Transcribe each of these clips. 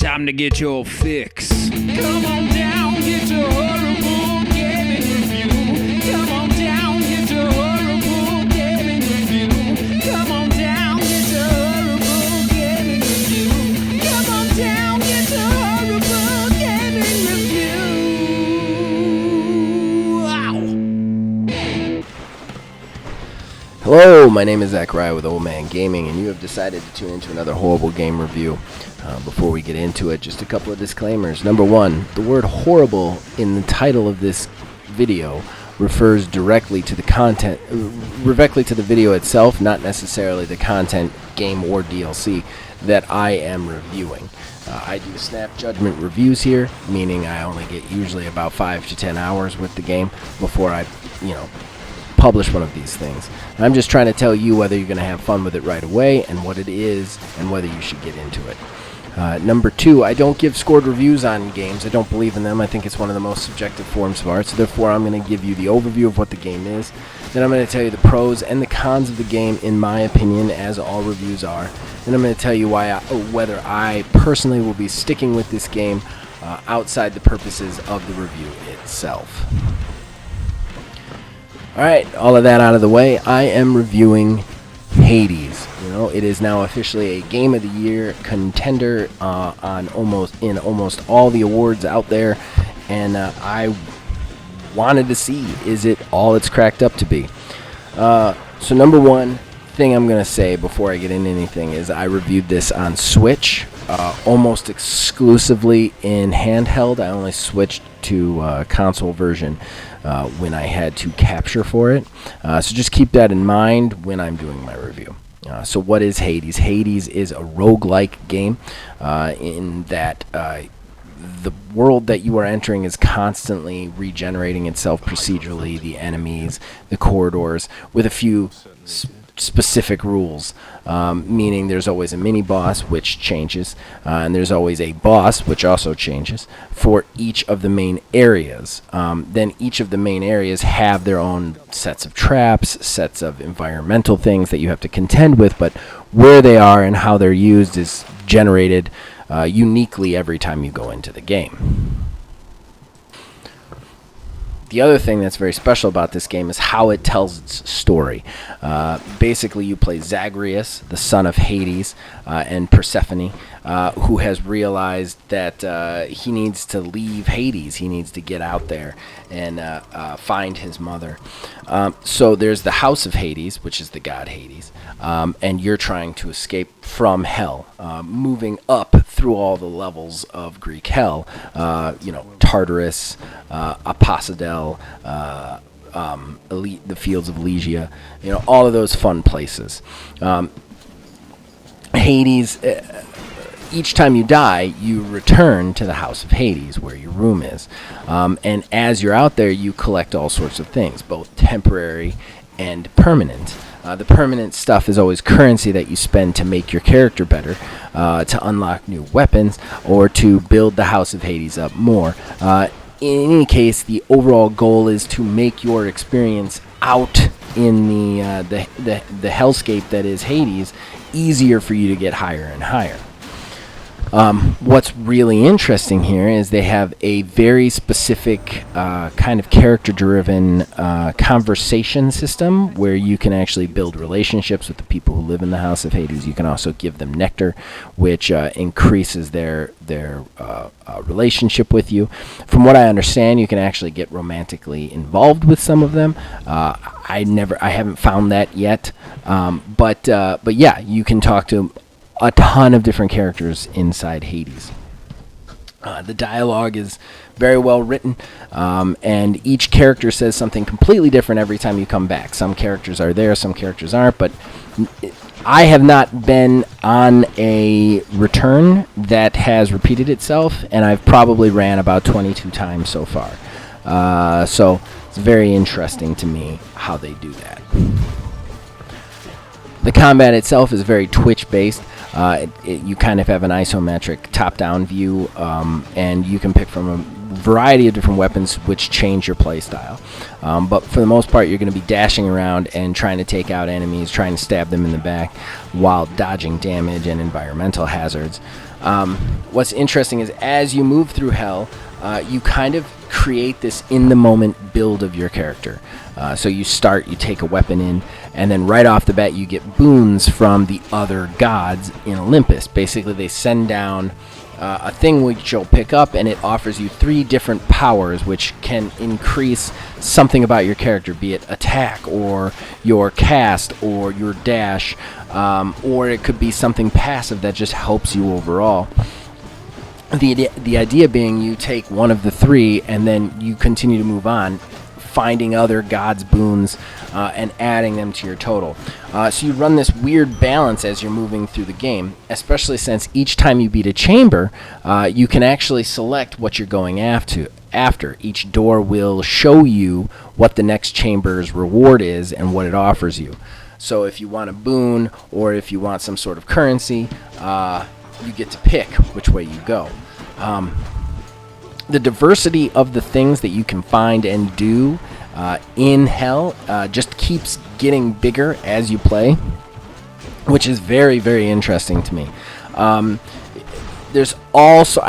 Time to get your fix. Come on down, get your horrible gaming review. Come on down, get your horrible gaming review. Come on down, get your horrible gaming review. Come on down, get your horrible gaming review. Wow. Hello, my name is Zachariah with Old Man Gaming, and you have decided to tune into another horrible game review. Before we get into it, just a couple of disclaimers. Number one, the word horrible in the title of this video refers directly to the content, directly to the video itself, not necessarily the content, game, or DLC that I am reviewing. I do snap judgment reviews here, meaning I only get usually about 5 to 10 hours with the game before I, publish one of these things. I'm just trying to tell you whether you're going to have fun with it right away and what it is and whether you should get into it. Number two, I don't give scored reviews on games. I don't believe in them. I think it's one of the most subjective forms of art, so therefore I'm going to give you the overview of what the game is. Then I'm going to tell you the pros and the cons of the game, in my opinion, as all reviews are. Then I'm going to tell you whether I personally will be sticking with this game outside the purposes of the review itself. Alright, all of that out of the way, I am reviewing Hades. It is now officially a Game of the Year contender on almost all the awards out there, and I wanted to see, is it all it's cracked up to be? So number one thing I'm going to say before I get into anything is I reviewed this on Switch, almost exclusively in handheld. I only switched to console version when I had to capture for it. So just keep that in mind when I'm doing my review. So what is Hades? Hades is a roguelike game in that the world that you are entering is constantly regenerating itself procedurally, the enemies, the corridors, with a few specific rules, meaning there's always a mini-boss, which changes, and there's always a boss, which also changes, for each of the main areas. Then each of the main areas have their own sets of traps, sets of environmental things that you have to contend with, but where they are and how they're used is generated uniquely every time you go into the game. The other thing that's very special about this game is how it tells its story. Basically, you play Zagreus, the son of Hades, and Persephone, who has realized that he needs to leave Hades. He needs to get out there and find his mother. So there's the House of Hades, which is the god Hades, and you're trying to escape from hell, moving up through all the levels of Greek hell, Tartarus, Aposidel, the fields of Lygia, all of those fun places. Hades, each time you die, you return to the House of Hades, where your room is. And as you're out there, you collect all sorts of things, both temporary and permanent. The permanent stuff is always currency that you spend to make your character better, to unlock new weapons, or to build the House of Hades up more. In any case, the overall goal is to make your experience out in the hellscape that is Hades easier for you to get higher and higher. What's really interesting here is they have a very specific kind of character-driven conversation system where you can actually build relationships with the people who live in the House of Hades. You can also give them nectar, which increases their relationship with you. From what I understand, you can actually get romantically involved with some of them. I haven't found that yet, but yeah, you can talk to a ton of different characters inside Hades. The dialogue is very well written, and each character says something completely different every time you come back. Some characters are there, some characters aren't, but I have not been on a return that has repeated itself, and I've probably ran about 22 times so far. So it's very interesting to me how they do that. The combat itself is very Twitch-based. You kind of have an isometric top-down view, and you can pick from a variety of different weapons which change your playstyle. But for the most part, you're going to be dashing around and trying to take out enemies, trying to stab them in the back while dodging damage and environmental hazards. What's interesting is as you move through hell, you kind of create this in-the-moment build of your character. So you start, you take a weapon in, and then right off the bat you get boons from the other gods in Olympus. Basically, they send down a thing which you'll pick up, and it offers you 3 different powers which can increase something about your character, be it attack or your cast or your dash, or it could be something passive that just helps you overall. The idea being you take one of the 3 and then you continue to move on, finding other gods' boons and adding them to your total. So you run this weird balance as you're moving through the game, especially since each time you beat a chamber, you can actually select what you're going after. Each door will show you what the next chamber's reward is and what it offers you. So if you want a boon or if you want some sort of currency, you get to pick which way you go. The diversity of the things that you can find and do in hell just keeps getting bigger as you play, which is very, very interesting to me. There's also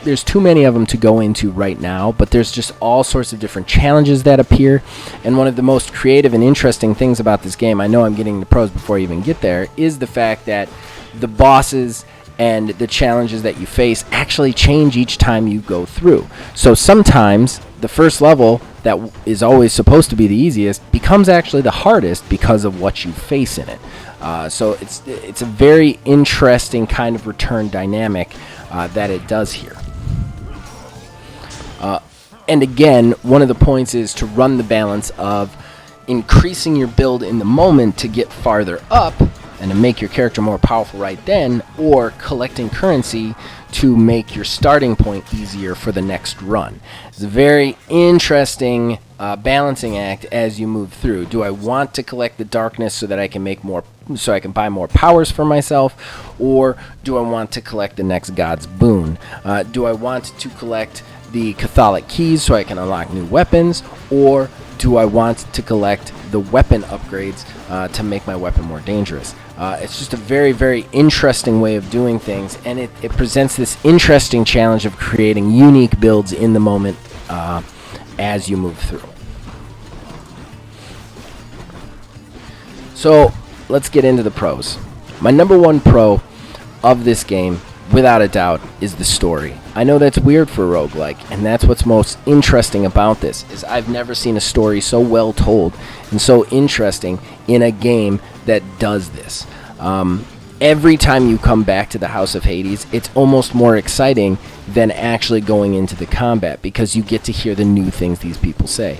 there's too many of them to go into right now, but there's just all sorts of different challenges that appear. And one of the most creative and interesting things about this game, I know I'm getting the pros before I even get there, is the fact that the bosses and the challenges that you face actually change each time you go through. So sometimes the first level that is always supposed to be the easiest becomes actually the hardest because of what you face in it. So it's a very interesting kind of return dynamic that it does here. And again, one of the points is to run the balance of increasing your build in the moment to get farther up and to make your character more powerful right then, or collecting currency to make your starting point easier for the next run. It's a very interesting balancing act as you move through. Do I want to collect the darkness so that I can make more, so I can buy more powers for myself, or do I want to collect the next god's boon? Do I want to collect the Catholic keys so I can unlock new weapons, or do I want to collect the weapon upgrades to make my weapon more dangerous? It's just a very, very interesting way of doing things, and it presents this interesting challenge of creating unique builds in the moment as you move through. So let's get into the pros. My number 1 pro of this game, without a doubt, is the story. I know that's weird for a roguelike, and that's what's most interesting about this, is I've never seen a story so well told and so interesting in a game that does this. Every time you come back to the House of Hades, it's almost more exciting than actually going into the combat, because you get to hear the new things these people say.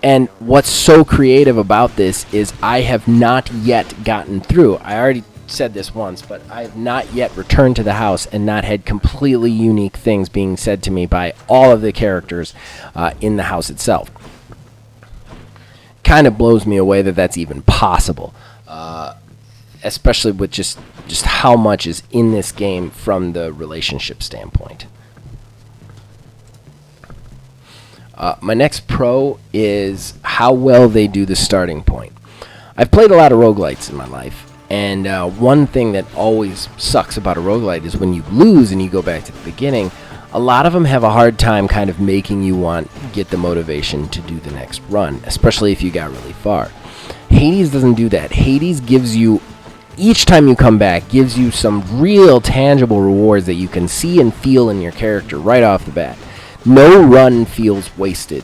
And what's so creative about this is I have not yet gotten through. I already said this once, but I have not yet returned to the house and not had completely unique things being said to me by all of the characters in the house itself. Kind of blows me away that that's even possible, especially with just how much is in this game from the relationship standpoint. My next pro is how well they do the starting point. I've played a lot of roguelites in my life, and one thing that always sucks about a roguelite is when you lose and you go back to the beginning, a lot of them have a hard time kind of making you get the motivation to do the next run, especially if you got really far. Hades doesn't do that. Hades gives you, each time you come back, gives you some real tangible rewards that you can see and feel in your character right off the bat. No run feels wasted,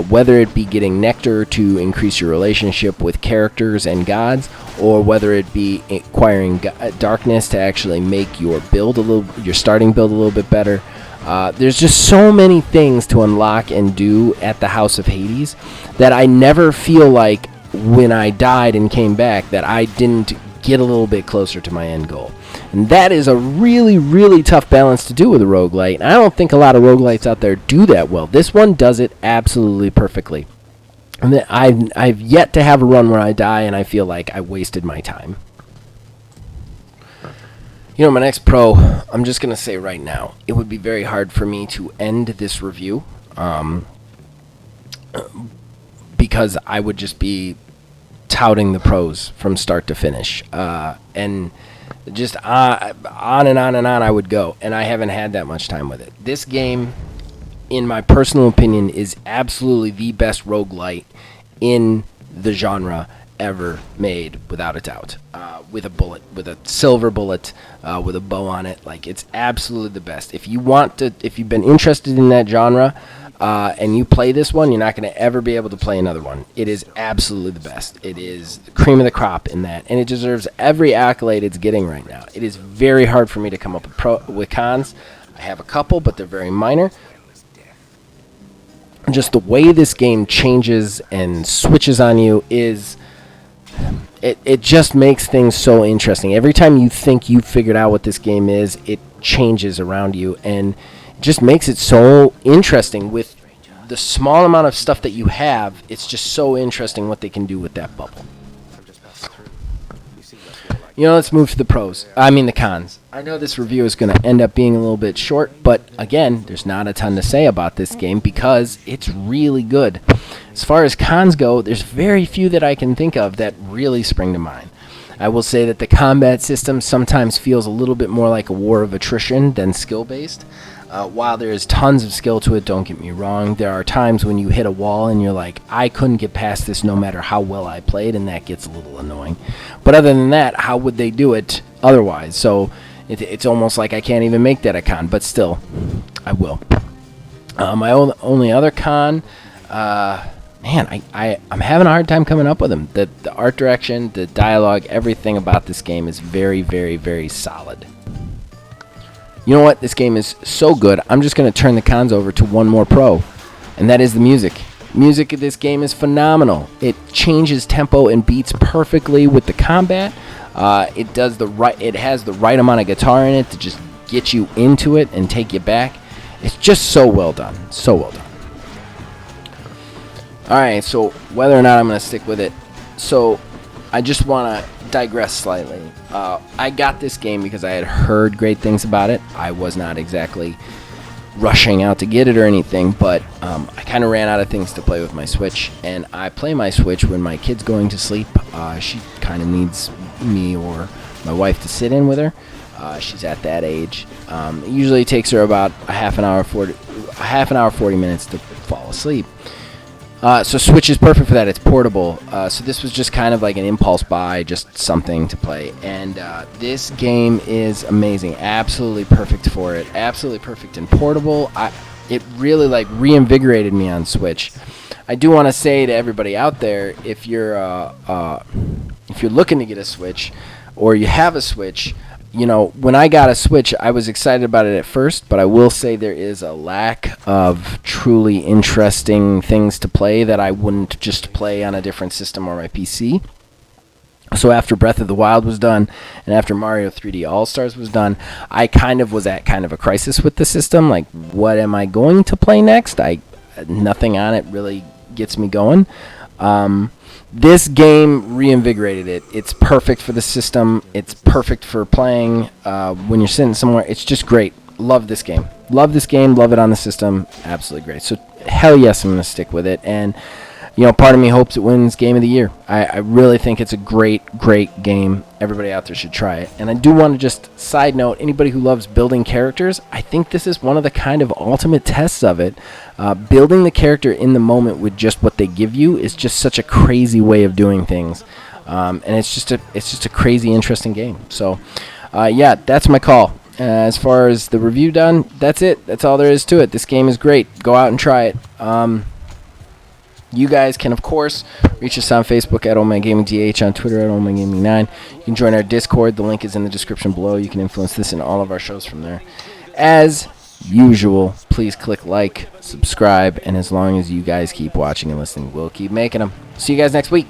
whether it be getting nectar to increase your relationship with characters and gods, or whether it be acquiring darkness to actually make your starting build a little bit better. There's just so many things to unlock and do at the House of Hades that I never feel like when I died and came back that I didn't get a little bit closer to my end goal. And that is a really, really tough balance to do with a roguelite. And I don't think a lot of roguelites out there do that well. This one does it absolutely perfectly. And I've yet to have a run where I die and I feel like I wasted my time. You know, my next pro, I'm just going to say right now, it would be very hard for me to end this review because I would just be touting the pros from start to finish. And Just on and on and on I would go, and I haven't had that much time with it. This game, in my personal opinion, is absolutely the best roguelite in the genre ever made, without a doubt. With a bullet, with a silver bullet, with a bow on it, like, it's absolutely the best. If you've been interested in that genre, and you play this one, you're not going to ever be able to play another one. It is absolutely the best. It is the cream of the crop in that, and it deserves every accolade it's getting right now. It is very hard for me to come up with cons. I have a couple, but they're very minor. Just the way this game changes and switches on you is... It just makes things so interesting. Every time you think you've figured out what this game is, it changes around you, and just makes it so interesting. With the small amount of stuff that you have, it's just so interesting what they can do with that bubble. Let's move to the the cons. I know this review is going to end up being a little bit short, but again, there's not a ton to say about this game because it's really good. As far as cons go, there's very few that I can think of that really spring to mind. I will say that the combat system sometimes feels a little bit more like a war of attrition than skill-based. While there is tons of skill to it, don't get me wrong, there are times when you hit a wall and you're like, I couldn't get past this no matter how well I played, and that gets a little annoying. But other than that, how would they do it otherwise? So it's almost like I can't even make that a con, but still, I will. My only other con, I'm having a hard time coming up with them. The art direction, the dialogue, everything about this game is very, very, very solid. You know what? This game is so good, I'm just going to turn the cons over to one more pro, and that is the music. Music of this game is phenomenal. It changes tempo and beats perfectly with the combat. It has the right amount of guitar in it to just get you into it and take you back. It's just so well done. So well done. Alright, so whether or not I'm going to stick with it. So I just want to digress slightly. I got this game because I had heard great things about it. I was not exactly rushing out to get it or anything, but I kind of ran out of things to play with my Switch, and I play my Switch when my kid's going to sleep. She kind of needs me or my wife to sit in with her. She's at that age. It usually takes her about a half an hour, 40 minutes to fall asleep. So Switch is perfect for that. It's portable. So this was just kind of like an impulse buy, just something to play. And this game is amazing. Absolutely perfect for it. Absolutely perfect and portable. It really reinvigorated me on Switch. I do want to say to everybody out there, if you're looking to get a Switch or you have a Switch, when I got a Switch, I was excited about it at first, but I will say there is a lack of truly interesting things to play that I wouldn't just play on a different system or my PC. So after Breath of the Wild was done, and after Mario 3D All-Stars was done, I was at kind of a crisis with the system. Like, what am I going to play next? Nothing on it really gets me going. This game reinvigorated it. It's perfect for the system. It's perfect for playing when you're sitting somewhere. It's just great. Love this game. Love this game. Love it on the system. Absolutely great. So, hell yes, I'm going to stick with it. And, part of me hopes it wins Game of the Year. I really think it's a great, great game. Everybody out there should try it. And I do want to just side note, anybody who loves building characters, I think this is one of the kind of ultimate tests of it. Building the character in the moment with just what they give you is just such a crazy way of doing things. And it's just a crazy, interesting game. So, that's my call. As far as the review done, that's it. That's all there is to it. This game is great. Go out and try it. You guys can, of course, reach us on Facebook at OldManGamingDH, on Twitter at OldManGaming9. You can join our Discord. The link is in the description below. You can influence this and all of our shows from there. As usual, please click like, subscribe, and as long as you guys keep watching and listening, we'll keep making them. See you guys next week.